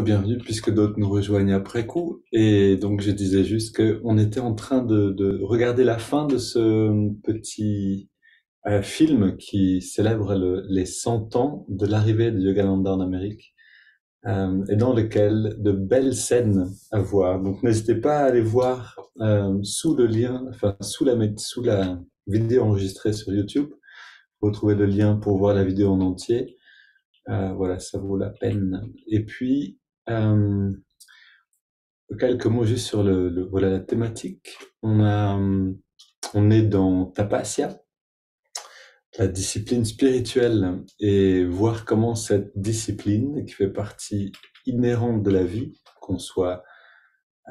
Bienvenue puisque d'autres nous rejoignent après coup. Et donc je disais juste qu'on était en train de regarder la fin de ce petit film qui célèbre les 100 ans de l'arrivée de Yogananda en Amérique, et dans lequel de belles scènes à voir. Donc n'hésitez pas à aller voir sous le lien, enfin sous la vidéo enregistrée sur YouTube. Vous retrouvez le lien pour voir la vidéo en entier. Voilà, ça vaut la peine. Et puis, euh, quelques mots juste sur voilà, la thématique. On est dans Tapasya, la discipline spirituelle, et voir comment cette discipline, qui fait partie inhérente de la vie, qu'on soit,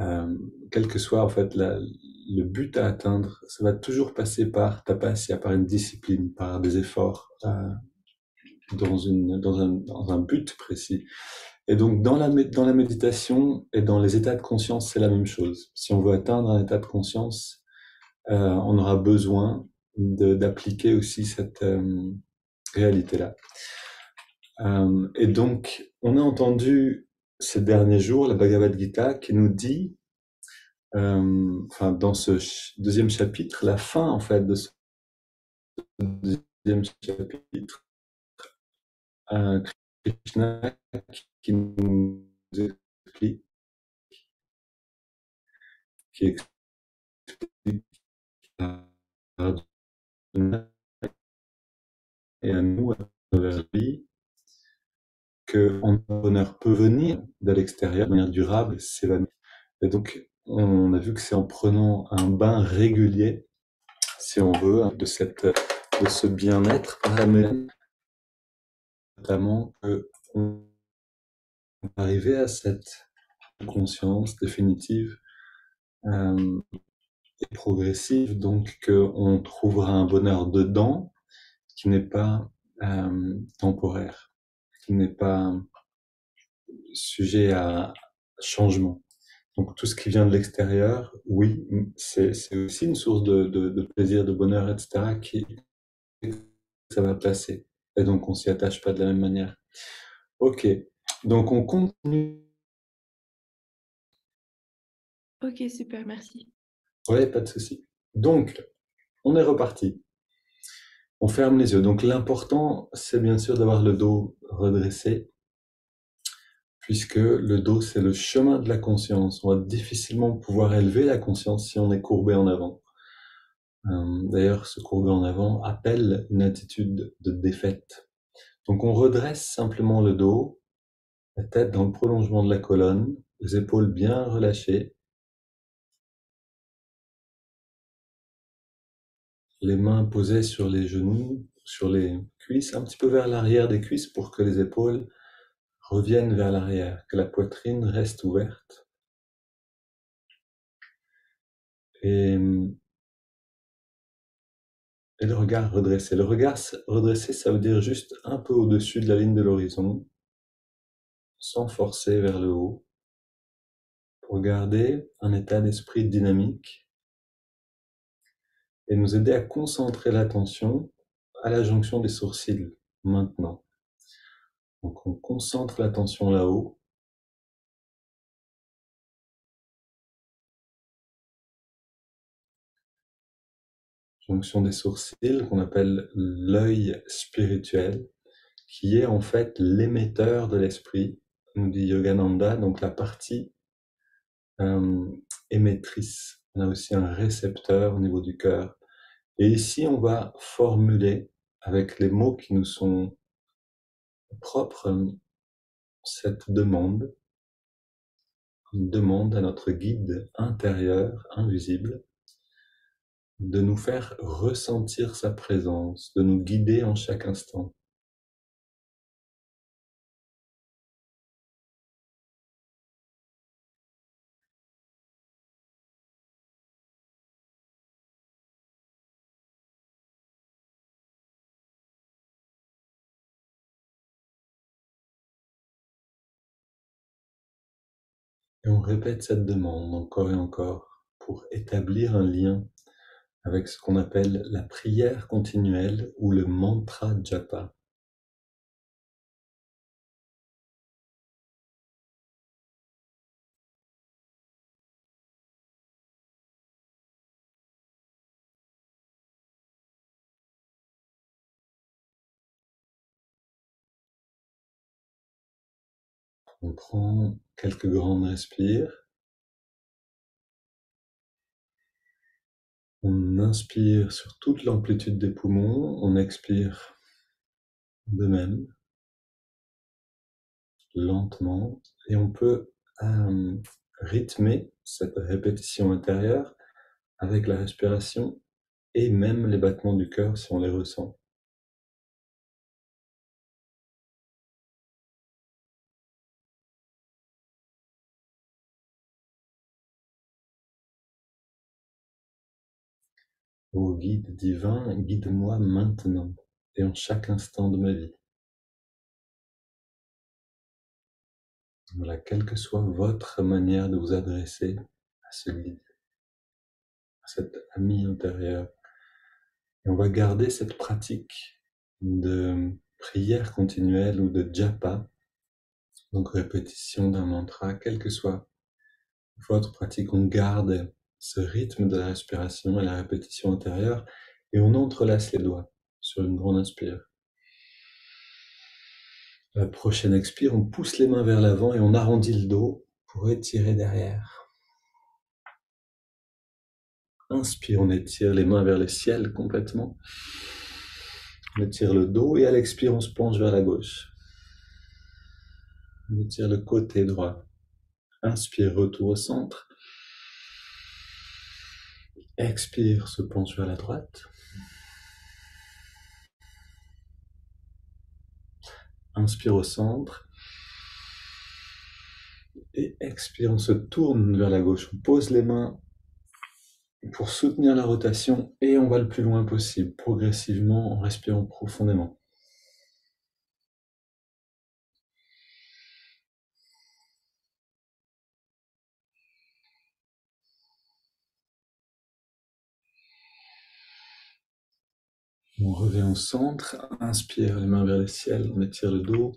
euh, quel que soit en fait le but à atteindre, ça va toujours passer par Tapasya, par une discipline, par des efforts, dans un but précis. Et donc, dans la méditation et dans les états de conscience, c'est la même chose. Si on veut atteindre un état de conscience, on aura besoin d'appliquer aussi cette réalité-là. Et donc, on a entendu ces derniers jours la Bhagavad Gita qui nous dit, enfin, dans ce deuxième chapitre, la fin, en fait, de ce deuxième chapitre, Krishna qui nous explique, qui explique et à nous, à travers lui, que un bonheur peut venir de l'extérieur de manière durable, s'évanouir. Et donc, on a vu que c'est en prenant un bain régulier, si on veut, de ce bien-être par la méditation, notamment, qu'on va arriver à cette conscience définitive et progressive, donc qu'on trouvera un bonheur dedans qui n'est pas temporaire, qui n'est pas sujet à changement. Donc tout ce qui vient de l'extérieur, oui, c'est aussi une source de plaisir, de bonheur, etc., qui ça va passer. Et donc on s'y attache pas de la même manière. Ok, donc on continue. Ok, super, merci. Ouais, pas de souci. Donc on est reparti. On ferme les yeux. Donc l'important, c'est bien sûr d'avoir le dos redressé, puisque le dos, c'est le chemin de la conscience. On va difficilement pouvoir élever la conscience si on est courbé en avant. D'ailleurs, se courber en avant appelle une attitude de défaite. Donc on redresse simplement le dos, la tête dans le prolongement de la colonne, les épaules bien relâchées, les mains posées sur les genoux, sur les cuisses, un petit peu vers l'arrière des cuisses pour que les épaules reviennent vers l'arrière, que la poitrine reste ouverte. Et, et le regard redressé. Le regard redressé, ça veut dire juste un peu au-dessus de la ligne de l'horizon, sans forcer vers le haut, pour garder un état d'esprit dynamique et nous aider à concentrer l'attention à la jonction des sourcils maintenant. Donc on concentre l'attention là-haut. Jonction des sourcils qu'on appelle l'œil spirituel, qui est en fait l'émetteur de l'esprit, nous dit Yogananda, donc la partie euh, émettrice. On a aussi un récepteur au niveau du cœur. Et ici, on va formuler avec les mots qui nous sont propres cette demande, une demande à notre guide intérieur, invisible, de nous faire ressentir sa présence, de nous guider en chaque instant. Et on répète cette demande encore et encore pour établir un lien avec ce qu'on appelle la prière continuelle ou le mantra japa. On prend quelques grandes respires. On inspire sur toute l'amplitude des poumons, on expire de même, lentement, et on peut rythmer cette répétition intérieure avec la respiration et même les battements du cœur si on les ressent. Ô guide divin, guide-moi maintenant et en chaque instant de ma vie. Voilà, quelle que soit votre manière de vous adresser à ce guide, à cet ami intérieur. Et on va garder cette pratique de prière continuelle ou de japa, donc répétition d'un mantra, quelle que soit votre pratique, on garde ce rythme de la respiration et la répétition intérieure et on entrelace les doigts sur une grande inspire. La prochaine expire, on pousse les mains vers l'avant et on arrondit le dos pour étirer derrière. Inspire, on étire les mains vers le ciel complètement. On étire le dos et à l'expire, on se penche vers la gauche. On étire le côté droit. Inspire, retour au centre. Expire, se penche vers la droite. Inspire au centre. Et expire, on se tourne vers la gauche. On pose les mains pour soutenir la rotation et on va le plus loin possible, progressivement en respirant profondément. On revient au centre, inspire, les mains vers le ciel, on étire le dos.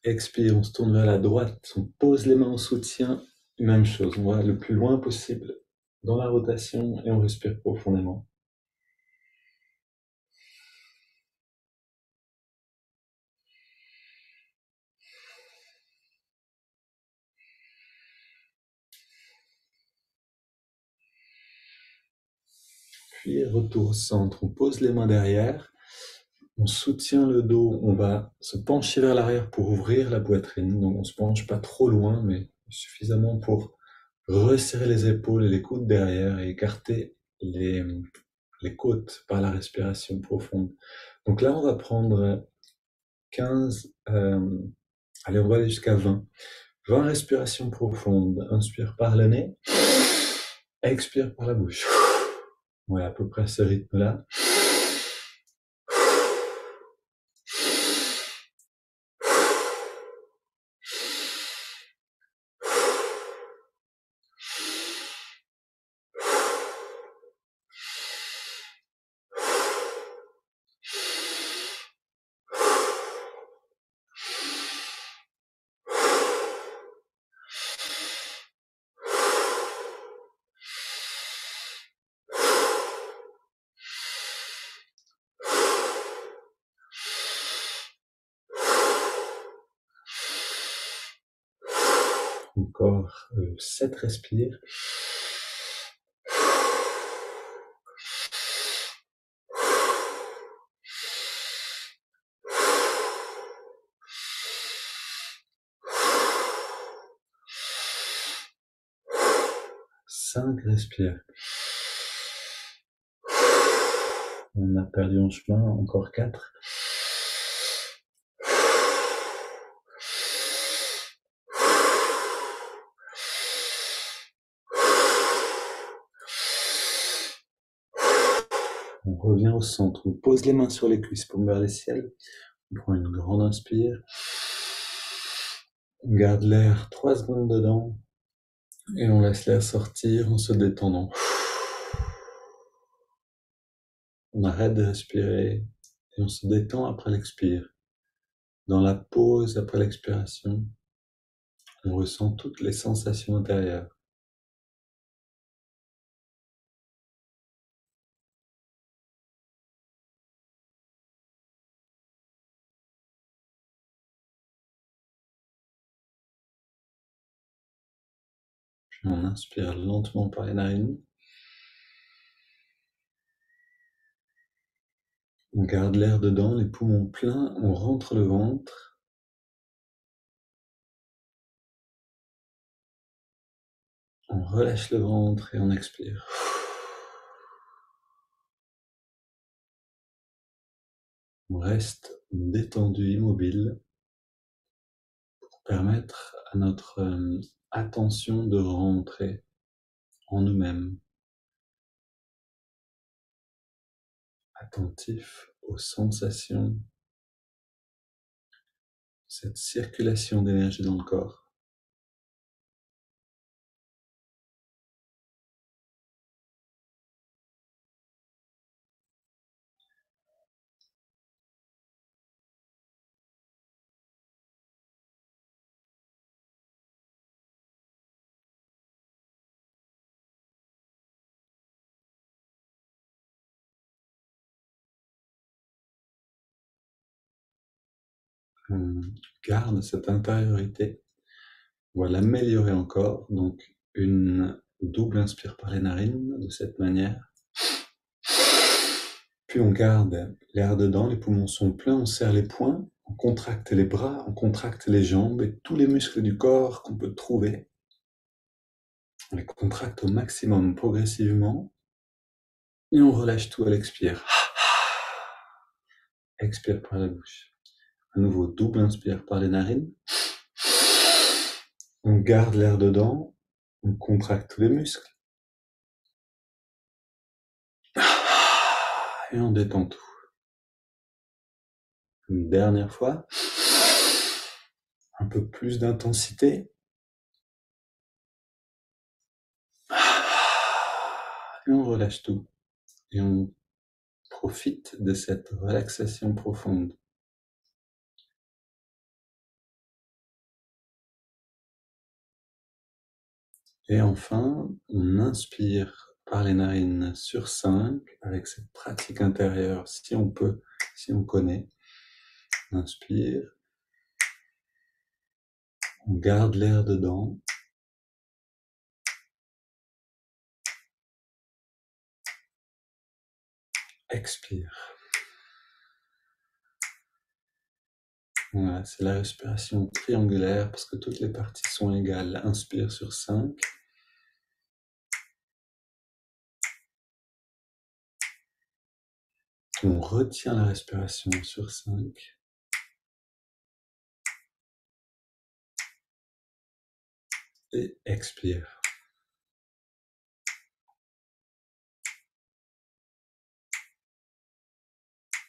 Expire, on se tourne vers la droite, on pose les mains en soutien. Même chose, on va le plus loin possible dans la rotation et on respire profondément. Puis retour au centre, on pose les mains derrière, on soutient le dos, on va se pencher vers l'arrière pour ouvrir la poitrine. Donc on se penche pas trop loin, mais suffisamment pour resserrer les épaules et les coudes derrière et écarter les côtes par la respiration profonde. Donc là, on va prendre 15, allez, on va aller jusqu'à 20. 20 respirations profondes. Inspire par le nez, expire par la bouche. Voilà, à peu près ce rythme-là. Encore 7 respires. Cinq respires. On a perdu en chemin, encore 4. On revient au centre, on pose les mains sur les cuisses, paume vers le ciel. On prend une grande inspire. On garde l'air 3 secondes dedans. Et on laisse l'air sortir en se détendant. On arrête de respirer et on se détend après l'expire. Dans la pause après l'expiration, on ressent toutes les sensations intérieures. Puis on inspire lentement par les narines. On garde l'air dedans, les poumons pleins, on rentre le ventre. On relâche le ventre et on expire. On reste détendu, immobile, pour permettre à notre attention de rentrer en nous-mêmes, attentif aux sensations, cette circulation d'énergie dans le corps. On garde cette intériorité. On va l'améliorer encore. Donc, une double inspire par les narines, de cette manière. Puis on garde l'air dedans, les poumons sont pleins, on serre les poings, on contracte les bras, on contracte les jambes et tous les muscles du corps qu'on peut trouver. On les contracte au maximum progressivement et on relâche tout à l'expire. Expire par la bouche. À nouveau, double inspire par les narines. On garde l'air dedans, on contracte tous les muscles. Et on détend tout. Une dernière fois. Un peu plus d'intensité. Et on relâche tout. Et on profite de cette relaxation profonde. Et enfin, on inspire par les narines sur 5 avec cette pratique intérieure, si on peut, si on connaît. Inspire. On garde l'air dedans. Expire. Voilà, c'est la respiration triangulaire parce que toutes les parties sont égales. Inspire sur 5. On retient la respiration sur 5. Et expire.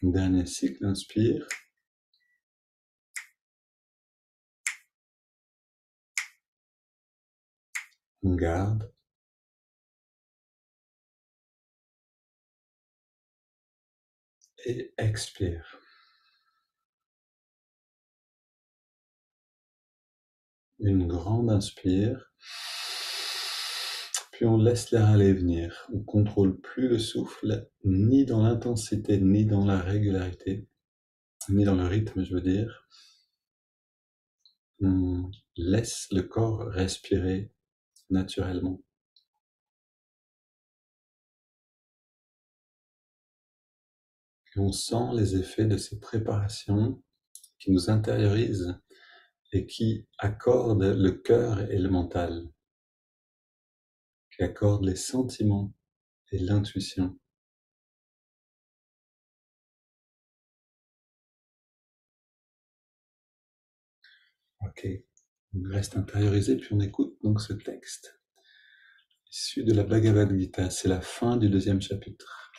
Dernier cycle, inspire. On garde. Et expire. Une grande inspire. Puis on laisse l'air aller et venir. On ne contrôle plus le souffle, ni dans l'intensité, ni dans la régularité, ni dans le rythme, je veux dire. On laisse le corps respirer naturellement. Et on sent les effets de ces préparations qui nous intériorisent et qui accordent le cœur et le mental, qui accordent les sentiments et l'intuition. Ok, on reste intériorisé, puis on écoute donc ce texte issu de la Bhagavad Gita. C'est la fin du 2e chapitre.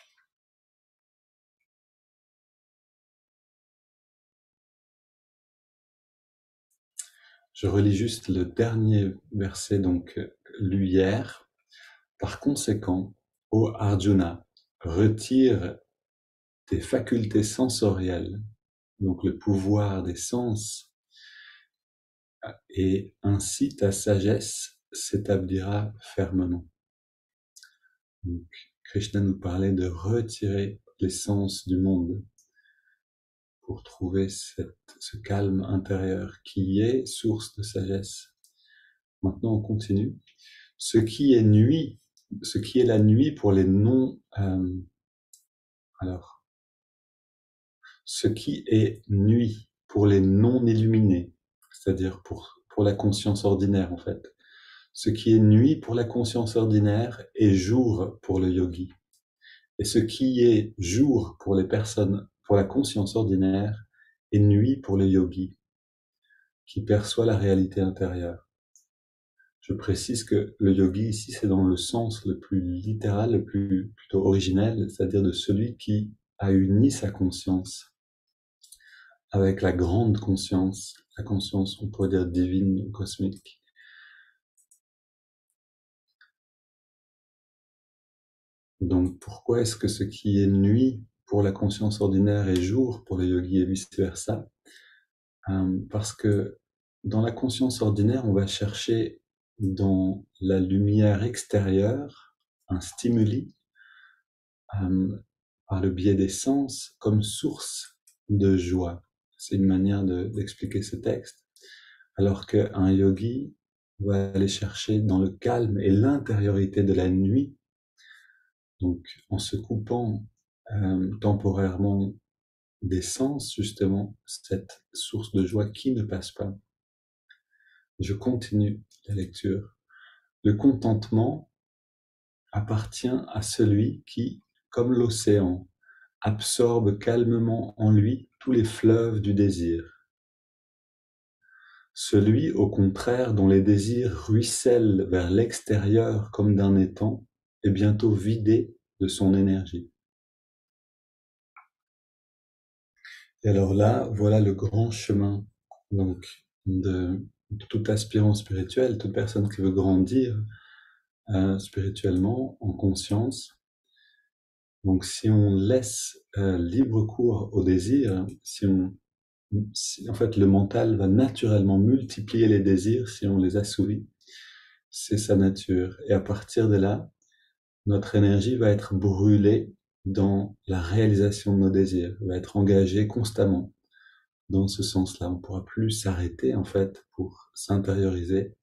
Je relis juste le dernier verset donc lu hier. Par conséquent, ô Arjuna, retire tes facultés sensorielles, donc le pouvoir des sens, et ainsi ta sagesse s'établira fermement. Donc, Krishna nous parlait de retirer les sens du monde pour trouver ce calme intérieur qui est source de sagesse. Maintenant, on continue. Ce qui est nuit, ce qui est la nuit pour les non, alors, ce qui est nuit pour les non illuminés, c'est-à-dire pour la conscience ordinaire en fait. Ce qui est nuit pour la conscience ordinaire est jour pour le yogi. Et ce qui est jour pour les personnes, pour la conscience ordinaire, est nuit pour le yogi, qui perçoit la réalité intérieure. Je précise que le yogi ici, c'est dans le sens le plus littéral, le plus plutôt originel, c'est-à-dire de celui qui a uni sa conscience avec la grande conscience, la conscience, on pourrait dire divine ou cosmique. Donc pourquoi est-ce que ce qui est nuit pour la conscience ordinaire est jour pour le yogi et vice-versa? Parce que dans la conscience ordinaire, on va chercher dans la lumière extérieure un stimuli par le biais des sens comme source de joie. C'est une manière d'expliquer ce texte. Alors qu'un yogi va aller chercher dans le calme et l'intériorité de la nuit, donc en se coupant temporairement des sens, justement, cette source de joie qui ne passe pas. Je continue la lecture. Le contentement appartient à celui qui, comme l'océan, absorbe calmement en lui tous les fleuves du désir. Celui, au contraire, dont les désirs ruissellent vers l'extérieur comme d'un étang, est bientôt vidé de son énergie. Et alors là, voilà le grand chemin donc de tout aspirant spirituel, toute personne qui veut grandir spirituellement, en conscience. Donc si on laisse libre cours au désir, en fait le mental va naturellement multiplier les désirs si on les assouvit. C'est sa nature. Et à partir de là, notre énergie va être brûlée dans la réalisation de nos désirs, va être engagée constamment dans ce sens-là. On ne pourra plus s'arrêter en fait pour s'intérioriser.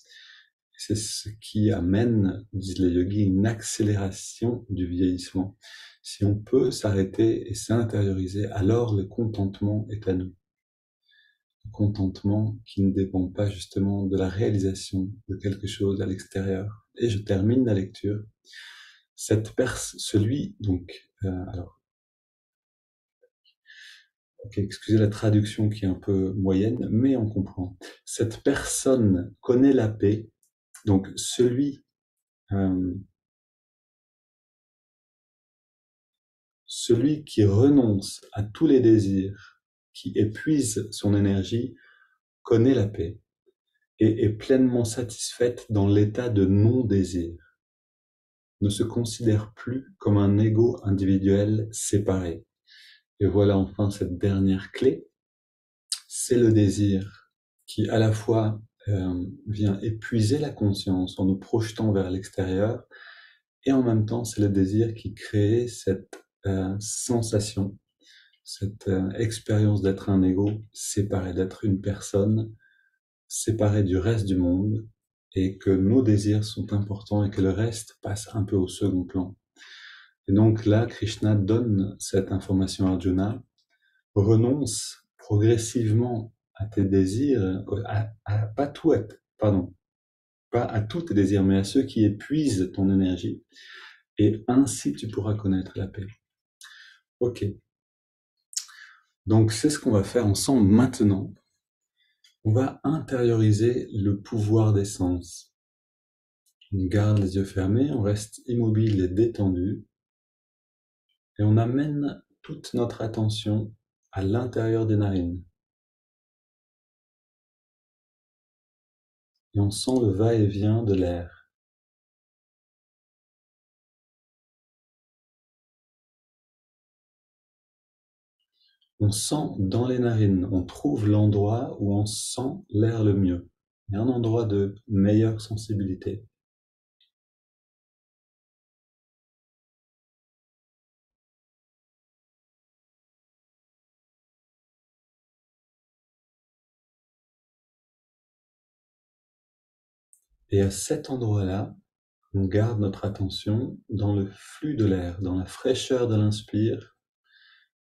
C'est ce qui amène, disent les yogis, une accélération du vieillissement. Si on peut s'arrêter et s'intérioriser, alors le contentement est à nous. Le contentement qui ne dépend pas justement de la réalisation de quelque chose à l'extérieur. Et je termine la lecture. Celui, donc, alors, okay, excusez la traduction qui est un peu moyenne, mais on comprend. Cette personne connaît la paix, donc celui qui renonce à tous les désirs, qui épuise son énergie, connaît la paix et est pleinement satisfaite dans l'état de non-désir, ne se considère plus comme un ego individuel séparé. Et voilà enfin cette dernière clé, c'est le désir qui à la fois vient épuiser la conscience en nous projetant vers l'extérieur, et en même temps c'est le désir qui crée cette sensation, cette expérience d'être un ego séparé, d'être une personne séparée du reste du monde, et que nos désirs sont importants et que le reste passe un peu au second plan. Et donc là, Krishna donne cette information à Arjuna, renonce progressivement à tes désirs, pas à tous tes désirs, mais à ceux qui épuisent ton énergie, et ainsi tu pourras connaître la paix. Ok. Donc c'est ce qu'on va faire ensemble maintenant. On va intérioriser le pouvoir des sens. On garde les yeux fermés, on reste immobile et détendu, et on amène toute notre attention à l'intérieur des narines. Et on sent le va-et-vient de l'air. On sent dans les narines, on trouve l'endroit où on sent l'air le mieux. Il y a un endroit de meilleure sensibilité. Et à cet endroit-là, On garde notre attention dans le flux de l'air, dans la fraîcheur de l'inspire,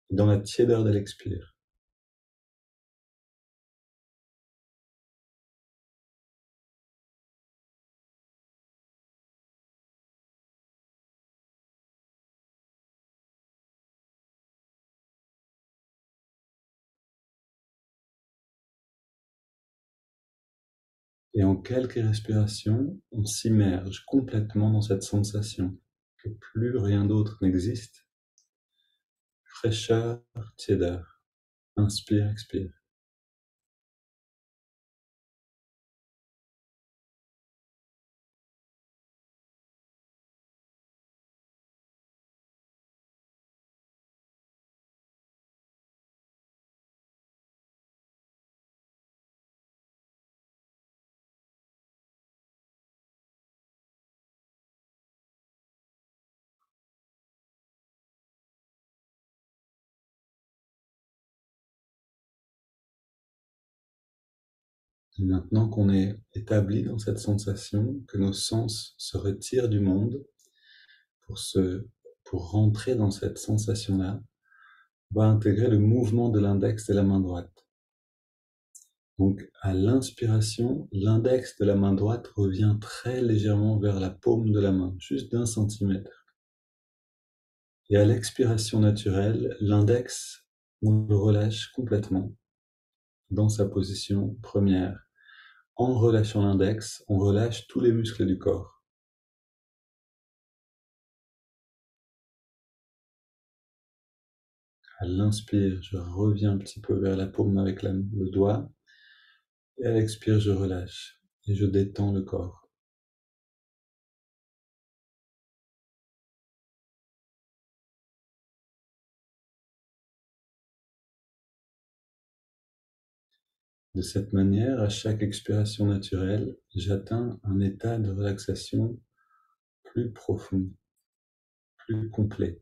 dans la tiédeur de l'expire. Et en quelques respirations, on s'immerge complètement dans cette sensation que plus rien d'autre n'existe. Fraîcheur, tiédeur. Inspire, expire. Et maintenant qu'on est établi dans cette sensation, que nos sens se retirent du monde pour, pour rentrer dans cette sensation-là, on va intégrer le mouvement de l'index de la main droite. Donc à l'inspiration, l'index de la main droite revient très légèrement vers la paume de la main, juste d'1 centimètre. Et à l'expiration naturelle, l'index, on le relâche complètement dans sa position première. En relâchant l'index, on relâche tous les muscles du corps. À l'inspire, je reviens un petit peu vers la paume avec le doigt. Et à l'expire, je relâche et je détends le corps. De cette manière, à chaque expiration naturelle, j'atteins un état de relaxation plus profond, plus complet.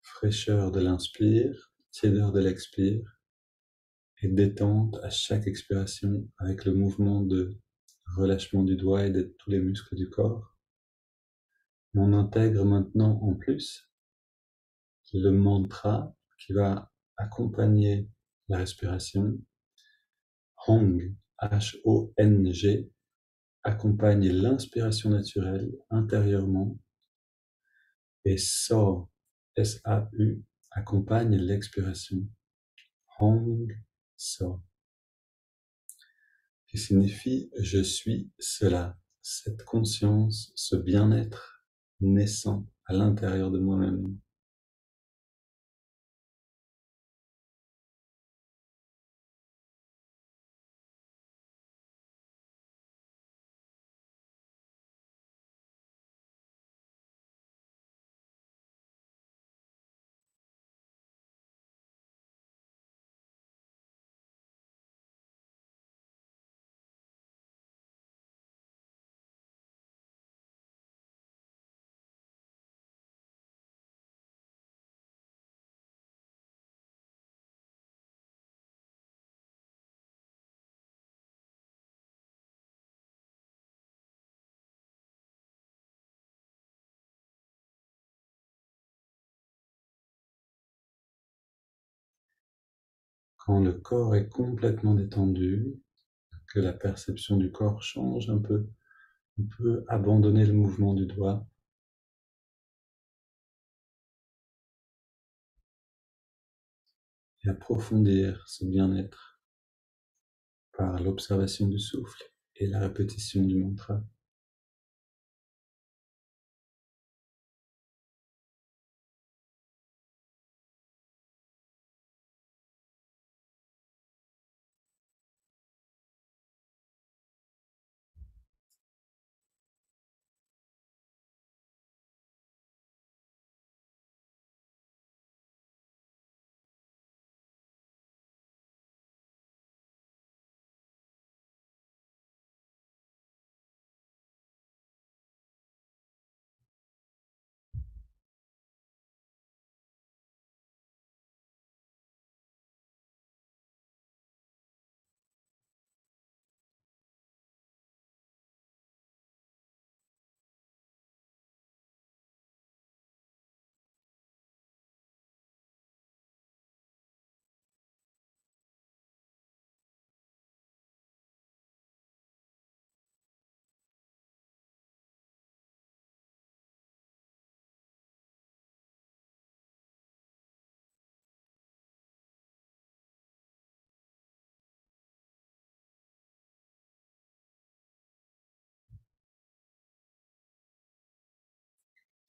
Fraîcheur de l'inspire, tiédeur de l'expire, et détente à chaque expiration avec le mouvement de relâchement du doigt et de tous les muscles du corps. On intègre maintenant en plus le mantra qui va accompagner la respiration. Hong, H-O-N-G, accompagne l'inspiration naturelle intérieurement et Sau, S-A-U, accompagne l'expiration. Hong, Sau, qui signifie je suis cela, cette conscience, ce bien-être naissant à l'intérieur de moi-même. Quand le corps est complètement détendu, que la perception du corps change un peu, on peut abandonner le mouvement du doigt et approfondir ce bien-être par l'observation du souffle et la répétition du mantra.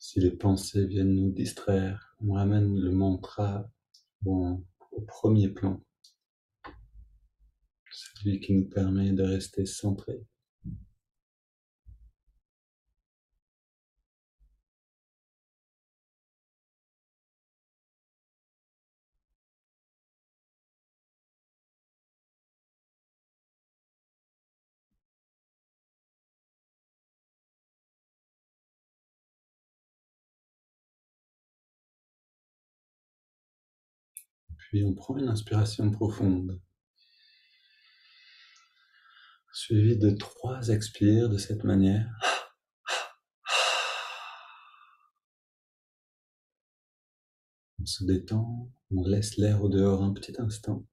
Si les pensées viennent nous distraire, on ramène le mantra au premier plan, celui qui nous permet de rester centré. Puis on prend une inspiration profonde, suivie de 3 expires de cette manière. On se détend, on laisse l'air au dehors un petit instant,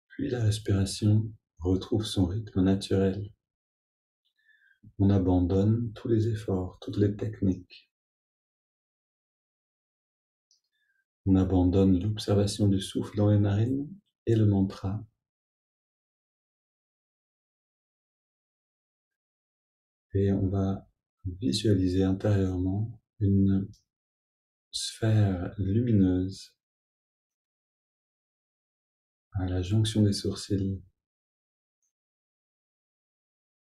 puis la respiration retrouve son rythme naturel. On abandonne tous les efforts, toutes les techniques. On abandonne l'observation du souffle dans les narines et le mantra. Et on va visualiser intérieurement une sphère lumineuse à la jonction des sourcils.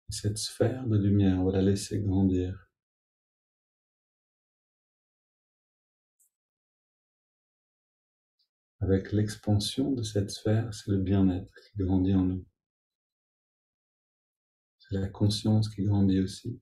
Cette sphère de lumière, on va la laisser grandir. Avec l'expansion de cette sphère, c'est le bien-être qui grandit en nous. C'est la conscience qui grandit aussi.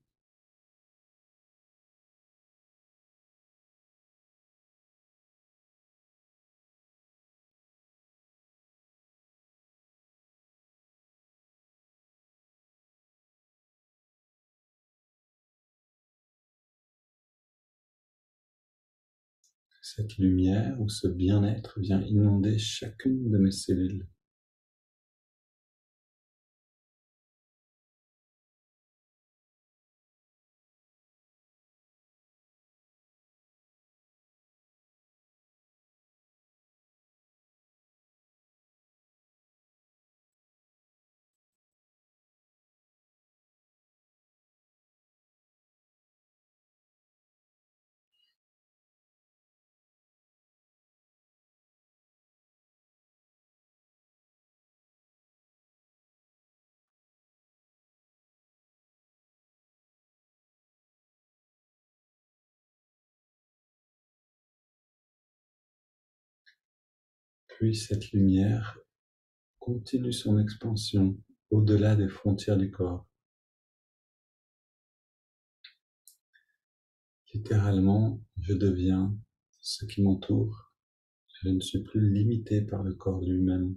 Cette lumière ou ce bien-être vient inonder chacune de mes cellules. Puis cette lumière continue son expansion au-delà des frontières du corps. Littéralement, je deviens ce qui m'entoure. Je ne suis plus limité par le corps lui-même.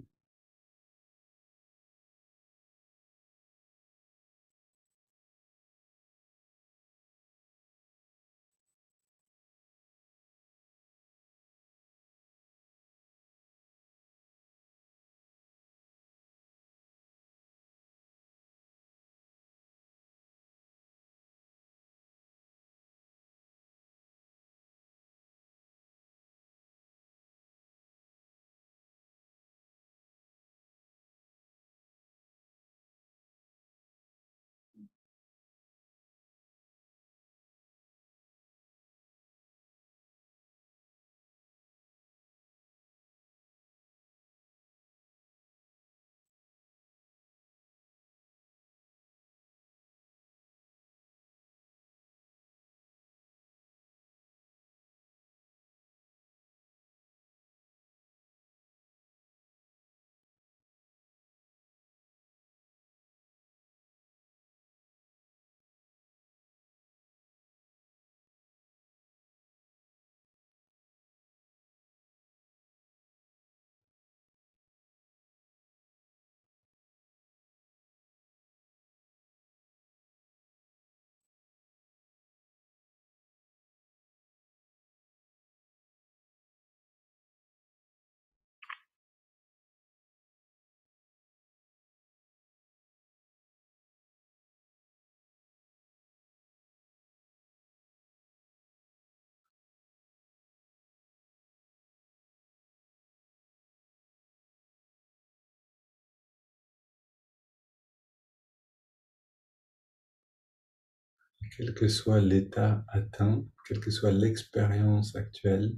quel que soit l'état atteint, quelle que soit l'expérience actuelle,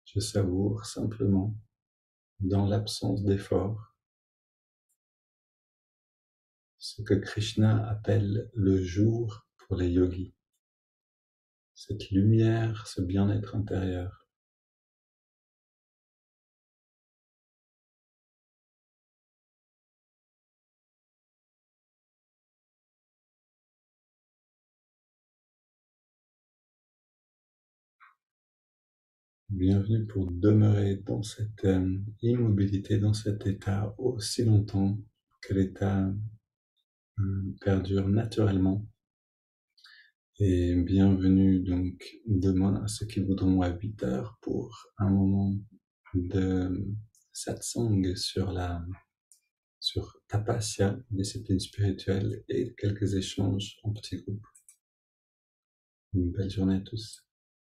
je savoure simplement, dans l'absence d'effort, ce que Krishna appelle le jour pour les yogis. Cette lumière, ce bien-être intérieur. Bienvenue pour demeurer dans cette immobilité, dans cet état aussi longtemps que l'état perdure naturellement. Et bienvenue donc demain à ceux qui voudront à 8 heures pour un moment de satsang sur Tapasya, discipline spirituelle, et quelques échanges en petits groupes. Une belle journée à tous.